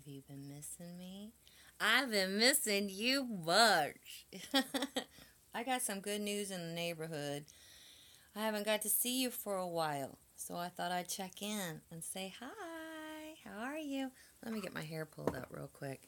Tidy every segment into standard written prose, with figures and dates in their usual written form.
Have you been missing me? I've been missing you much. I got some good news in the neighborhood. I haven't got to see you for a while, so I thought I'd check in and say hi. How are you? Let me get my hair pulled up real quick.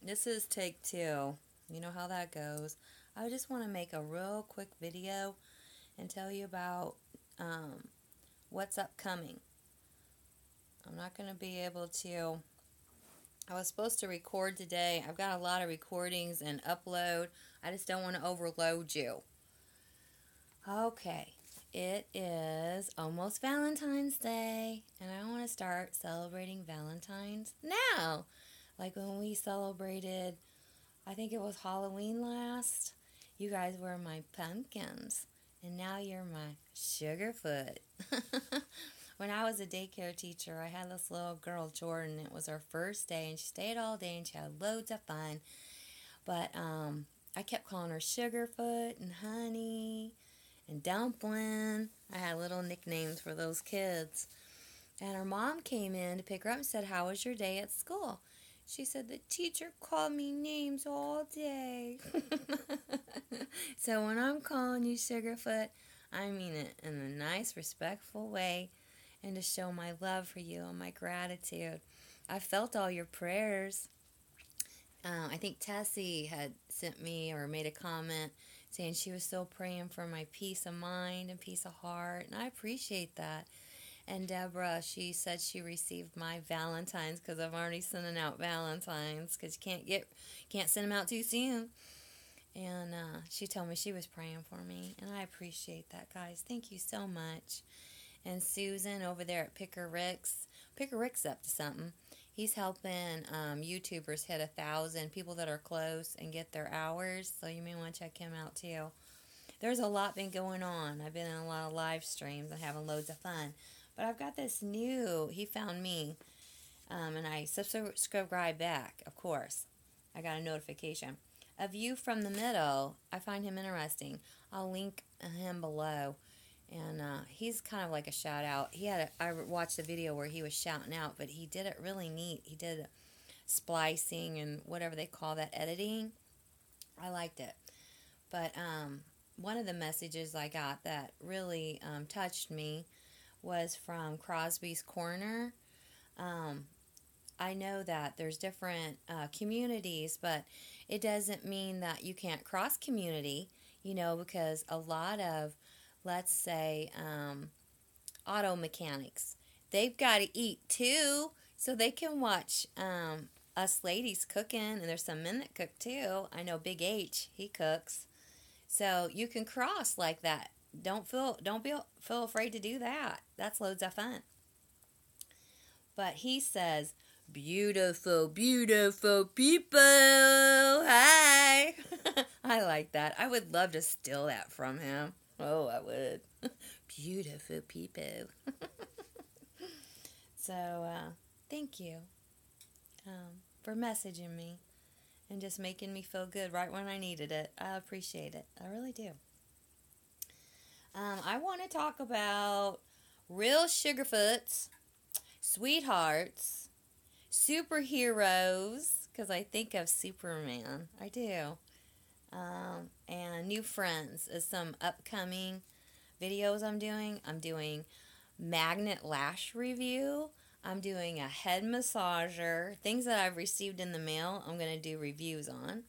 This is take 2. You know how that goes. I just want to make a real quick video and tell you about what's upcoming. I'm not going to be able to. I was supposed to record today. I've got a lot of recordings and upload. I just don't want to overload you. Okay, it is almost Valentine's Day, and I want to start celebrating Valentine's now. Like when we celebrated, I think it was Halloween last, you guys were my pumpkins, and now you're my Sugarfoot. When I was a daycare teacher, I had this little girl, Jordan. It was her first day, and she stayed all day, and she had loads of fun. But I kept calling her Sugarfoot and Honey and Dumpling. I had little nicknames for those kids. And her mom came in to pick her up and said, "How was your day at school?" She said, "The teacher called me names all day." So when I'm calling you Sugarfoot, I mean it in a nice, respectful way, and to show my love for you and my gratitude. I felt all your prayers. I think Tessie had sent me or made a comment saying she was still praying for my peace of mind and peace of heart, and I appreciate that. And Deborah, she said she received my Valentine's because I'm already sending out Valentine's because you can't send them out too soon. And she told me she was praying for me, and I appreciate that, guys. Thank you so much. And Susan over there at Pickerick's up to something. He's helping YouTubers hit 1,000 people that are close and get their hours, so you may want to check him out too. There's a lot been going on. I've been in a lot of live streams and having loads of fun. But I've got this new, he found me, and I subscribe back, of course. I got a notification. A View from the Middle, I find him interesting. I'll link him below. And he's kind of like a shout out. I watched a video where he was shouting out, but he did it really neat. He did splicing and whatever they call that, editing. I liked it. But one of the messages I got that really touched me was from Crosby's Corner. I know that there's different communities, but it doesn't mean that you can't cross community, because a lot of, let's say, auto mechanics, they've got to eat too, so they can watch us ladies cooking, and there's some men that cook too. I know Big H, he cooks. So you can cross like that. Don't feel afraid to do that. That's loads of fun. But he says, "Beautiful, beautiful people. Hi." I like that. I would love to steal that from him. Oh, I would. Beautiful people. So, thank you for messaging me and just making me feel good right when I needed it. I appreciate it. I really do. I want to talk about real Sugarfoots, sweethearts, superheroes, because I think of Superman. I do. And new friends is some upcoming videos I'm doing. I'm doing magnet lash review. I'm doing a head massager. Things that I've received in the mail, I'm going to do reviews on.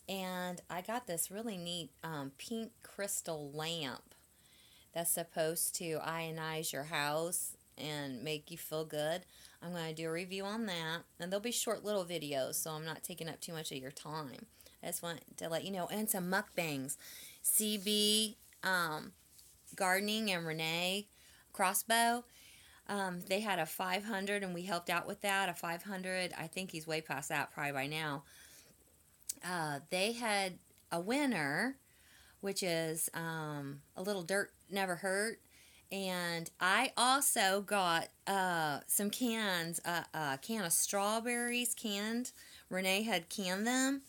And I got this really neat pink crystal lamp that's supposed to ionize your house and make you feel good. I'm going to do a review on that. And they'll be short little videos, so I'm not taking up too much of your time. I just want to let you know. And some mukbangs. CB Gardening and Renee Crossbow. They had a 500, and we helped out with that. A 500. I think he's way past that probably by now. They had a winner, which is a little dirt never hurt. And I also got some cans, a can of strawberries canned. Renee had canned them.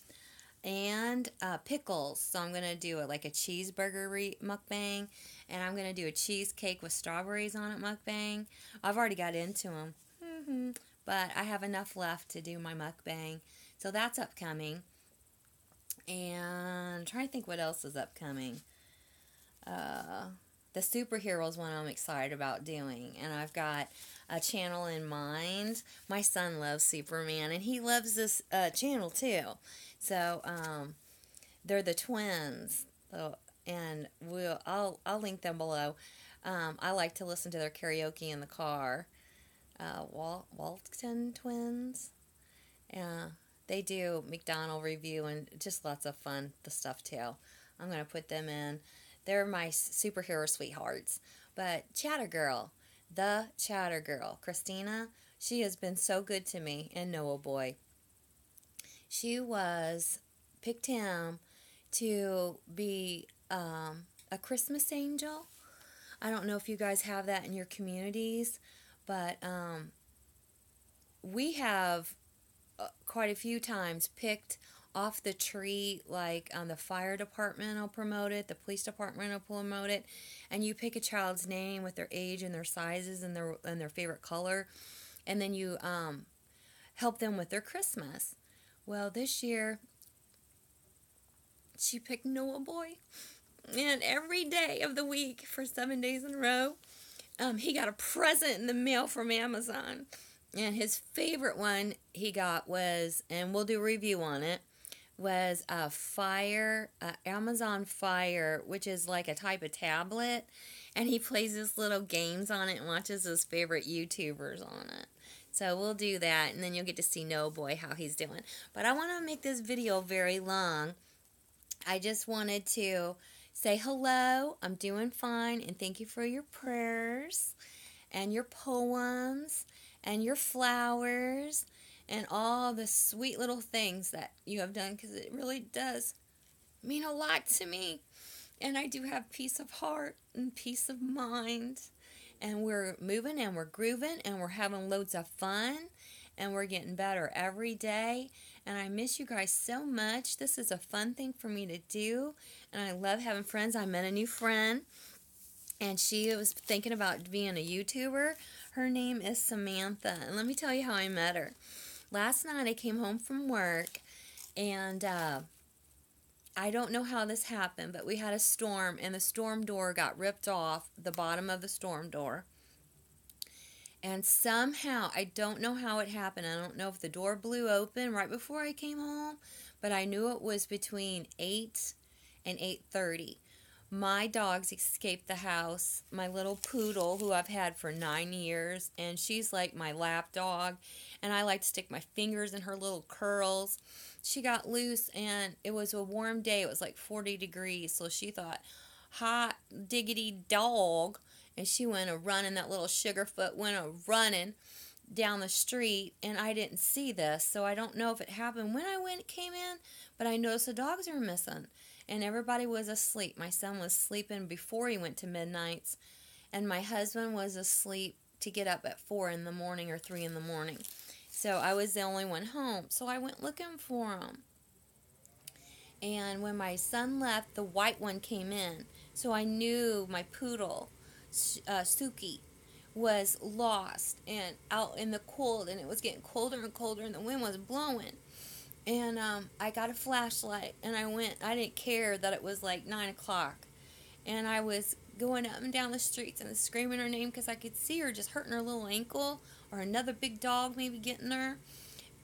And pickles. So I'm going to do like a cheeseburger mukbang. And I'm going to do a cheesecake with strawberries on it mukbang. I've already got into them. but I have enough left to do my mukbang. So that's upcoming. And I'm trying to think what else is upcoming. The superheroes one I'm excited about doing. And I've got a channel in mind. My son loves Superman, and he loves this channel too. So they're the twins. And I'll link them below. I like to listen to their karaoke in the car. Waltwins twins. They do McDonald review and just lots of fun the stuff too. I'm going to put them in. They're my superhero sweethearts. But TheChattagirl, TheChattagirl, Christina, she has been so good to me, and Noah Boy. She picked him to be a Christmas angel. I don't know if you guys have that in your communities, but we have quite a few times picked off the tree, like the fire department will promote it, the police department will promote it, and you pick a child's name with their age and their sizes and their favorite color, and then you help them with their Christmas. Well, this year she picked Noah Boy, and every day of the week for 7 days in a row, he got a present in the mail from Amazon. And his favorite one he got was, and we'll do a review on it, was a Amazon Fire, which is like a type of tablet. And he plays his little games on it and watches his favorite YouTubers on it. So we'll do that, and then you'll get to see Noah Boy how he's doing. But I want to make this video very long. I just wanted to say hello, I'm doing fine, and thank you for your prayers and your poems and your flowers and all the sweet little things that you have done, because it really does mean a lot to me. And I do have peace of heart and peace of mind. And we're moving and we're grooving and we're having loads of fun and we're getting better every day. And I miss you guys so much. This is a fun thing for me to do. And I love having friends. I met a new friend, and she was thinking about being a YouTuber. Her name is Samantha. And let me tell you how I met her. Last night I came home from work, and I don't know how this happened, but we had a storm, and the storm door got ripped off, the bottom of the storm door. And somehow, I don't know how it happened. I don't know if the door blew open right before I came home, but I knew it was between 8 and 8:30. My dogs escaped the house. My little poodle, who I've had for 9 years, and she's like my lap dog, and I like to stick my fingers in her little curls. She got loose, and it was a warm day. It was like 40 degrees, so she thought, hot diggity dog, and she went a-running. That little Sugarfoot went a-running down the street, and I didn't see this, so I don't know if it happened when came in, but I noticed the dogs were missing. And everybody was asleep. My son was sleeping before he went to midnights. And my husband was asleep to get up at 4 in the morning or 3 in the morning. So I was the only one home. So I went looking for him. And when my son left, the white one came in. So I knew my poodle, Suki, was lost and out in the cold. And it was getting colder and colder, and the wind was blowing. And I got a flashlight, and I went. I didn't care that it was like 9 o'clock. And I was going up and down the streets and screaming her name because I could see her just hurting her little ankle, or another big dog maybe getting her.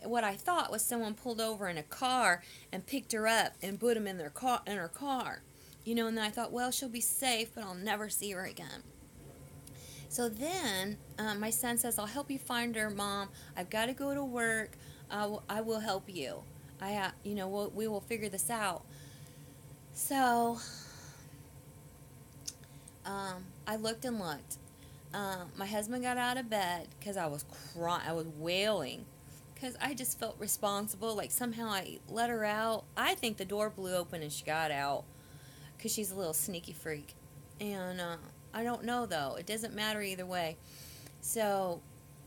What I thought was someone pulled over in a car and picked her up and put him in her car. You know, and then I thought, well, she'll be safe, but I'll never see her again. So then my son says, I'll help you find her, Mom. I've got to go to work. I will help you. We will figure this out. So, I looked and looked. My husband got out of bed because I was crying. I was wailing because I just felt responsible. Like somehow I let her out. I think the door blew open and she got out because she's a little sneaky freak. And I don't know though. It doesn't matter either way. So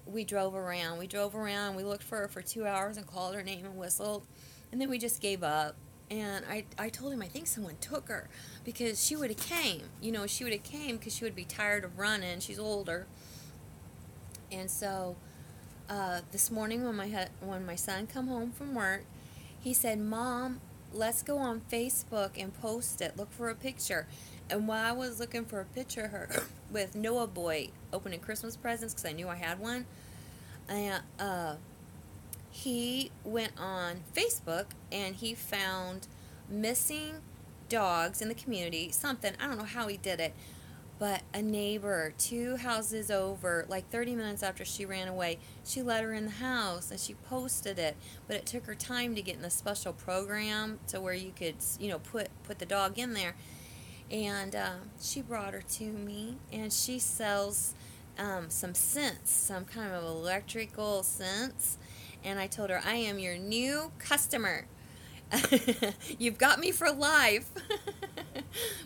we drove around. We looked for her for 2 hours and called her name and whistled. And then we just gave up. And I told him I think someone took her because she would have came. She would have came because she would be tired of running. She's older. And so this morning when my son come home from work, he said, "Mom, let's go on Facebook and post it. Look for a picture." And while I was looking for a picture of her with Noah Boy opening Christmas presents, because I knew I had one, and he went on Facebook and he found missing dogs in the community. Something, I don't know how he did it, but a neighbor 2 houses over, like 30 minutes after she ran away, she let her in the house and she posted it. But it took her time to get in the special program to where you could, put the dog in there. And she brought her to me, and she sells some scents, some kind of electrical scents. And I told her, "I am your new customer. You've got me for life."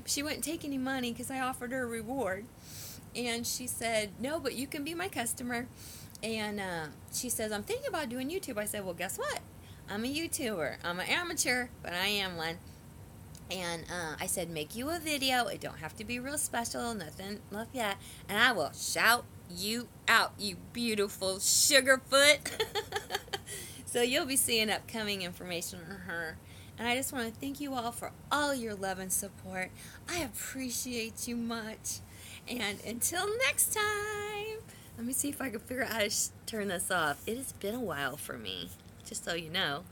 She wouldn't take any money because I offered her a reward. And she said, "No, but you can be my customer." And she says, "I'm thinking about doing YouTube." I said, "Well, guess what? I'm a YouTuber. I'm an amateur, but I am one." And I said, "Make you a video. It don't have to be real special, nothing like that. And I will shout you out, you beautiful Sugarfoot." So you'll be seeing upcoming information on her. And I just want to thank you all for all your love and support. I appreciate you much. And until next time, let me see if I can figure out how to turn this off. It has been a while for me, just so you know.